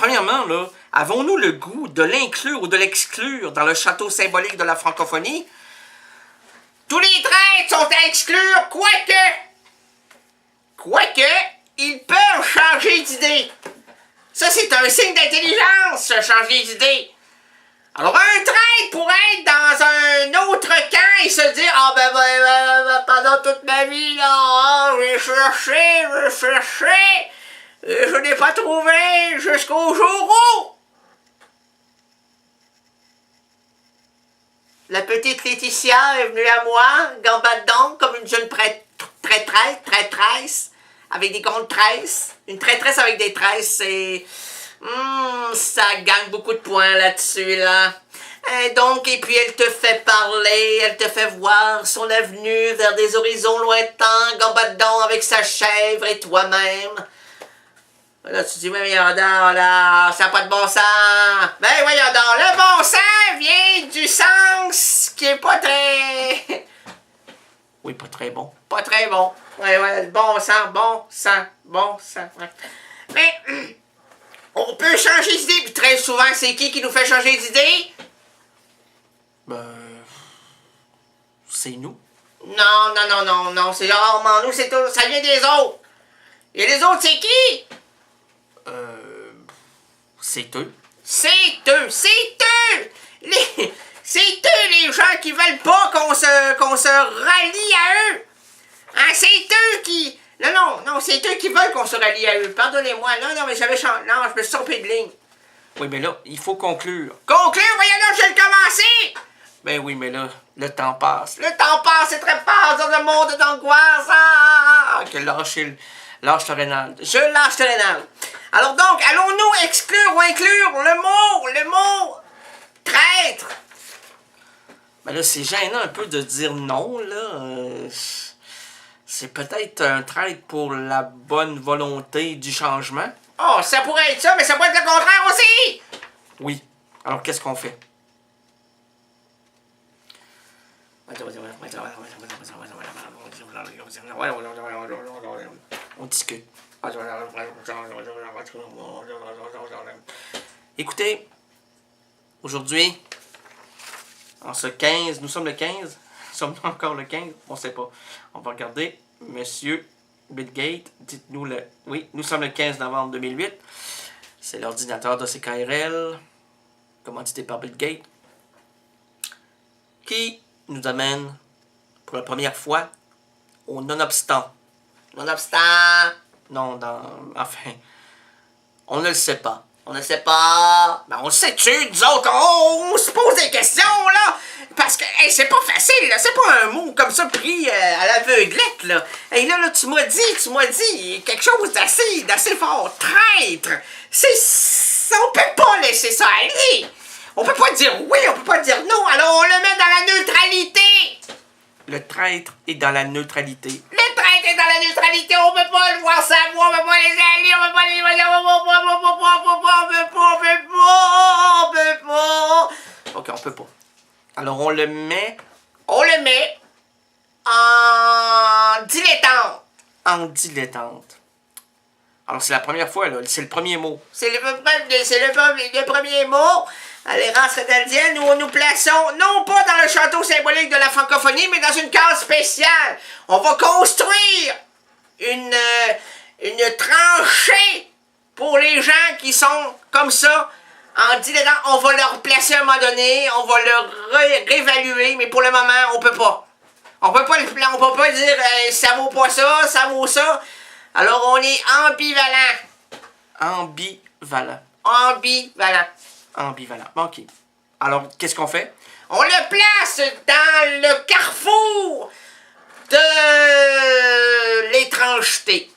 premièrement, là, avons-nous le goût de l'inclure ou de l'exclure dans le château symbolique de la francophonie? Tous les traîtres sont à exclure, quoique, ils peuvent changer d'idée. Ça, c'est un signe d'intelligence, changer d'idée. Alors, un traître pourrait être dans un autre camp et se dire « Ah, pendant toute ma vie, là, j'ai cherché, et je n'ai pas trouvé jusqu'au jour où... » La petite Laetitia est venue à moi, gambadant comme une jeune traîtresse, avec des grandes tresses. Une traîtresse avec des tresses, c'est... ça gagne beaucoup de points là-dessus, là. Et puis elle te fait parler, elle te fait voir son avenue vers des horizons lointains, gambadant avec sa chèvre et toi-même. Là, tu dis, oui, voyons donc, là, ça n'a pas de bon sens. Ben, voyons donc, le bon sens vient du sens qui est pas très... Oui, pas très bon. Pas très bon. Ouais, le bon sens. Ouais. Mais, on peut changer d'idée, puis très souvent, c'est qui nous fait changer d'idée? C'est nous. Non, c'est rarement nous, c'est tout, ça vient des autres. Et les autres, c'est qui? C'est eux. C'est eux! C'est eux les gens qui veulent pas qu'on se rallie à eux! Hein, c'est eux qui... Non, c'est eux qui veulent qu'on se rallie à eux. Pardonnez-moi, non, mais j'avais changé... Non, je me suis trompé de ligne. Oui, mais là, il faut conclure. Conclure? Voyons là, je vais le commencer! Ben oui, mais là, le temps passe. Le temps passe, c'est très passe dans un monde d'angoisse. Ok, lâche le rénal. Je lâche le rénal. Alors donc, allons-nous exclure ou inclure le mot traître? Ben là, c'est gênant un peu de dire non, là. C'est peut-être un traître pour la bonne volonté du changement. Oh, ça pourrait être ça, mais ça pourrait être le contraire aussi! Oui. Alors, qu'est-ce qu'on fait? On discute. Écoutez, aujourd'hui, en ce 15, nous sommes le 15, sommes-nous encore le 15? On ne sait pas. On va regarder. Monsieur Bill Gates, dites-nous le... Oui, nous sommes le 15 novembre 2008. C'est l'ordinateur de CKRL, commandité par Bill Gates, qui nous amène pour la première fois au nonobstant. Nonobstant! Non, enfin, on ne le sait pas. On ne sait pas. Ben, on le sait-tu, nous autres, on se pose des questions, là. Parce que, hey, c'est pas facile, là. C'est pas un mot comme ça pris à l'aveuglette, là. Hey, là, tu m'as dit quelque chose d'assez fort. Traître. On peut pas laisser ça aller. On peut pas dire oui, on peut pas dire non. Alors, on le met dans la neutralité. Le traître est dans la neutralité. Le traître est dans la neutralité. On peut pas le voir ça, on peut pas les aller, on peut pas les... Ok, on peut pas. Alors, on le met en dilettante. En dilettante. Alors, c'est la première fois, là. C'est le premier mot. C'est le premier mot. À l'errance rétaldienne, où nous plaçons, non pas dans le château symbolique de la francophonie, mais dans une case spéciale. On va construire une tranchée pour les gens qui sont comme ça, en dilettant. On va leur placer à un moment donné, on va leur réévaluer, mais pour le moment, on peut pas. On peut pas dire ça vaut pas ça, ça vaut ça. Alors on est ambivalent. Ambivalent. Ok. Alors, qu'est-ce qu'on fait? On le place dans le carrefour de l'étrangeté.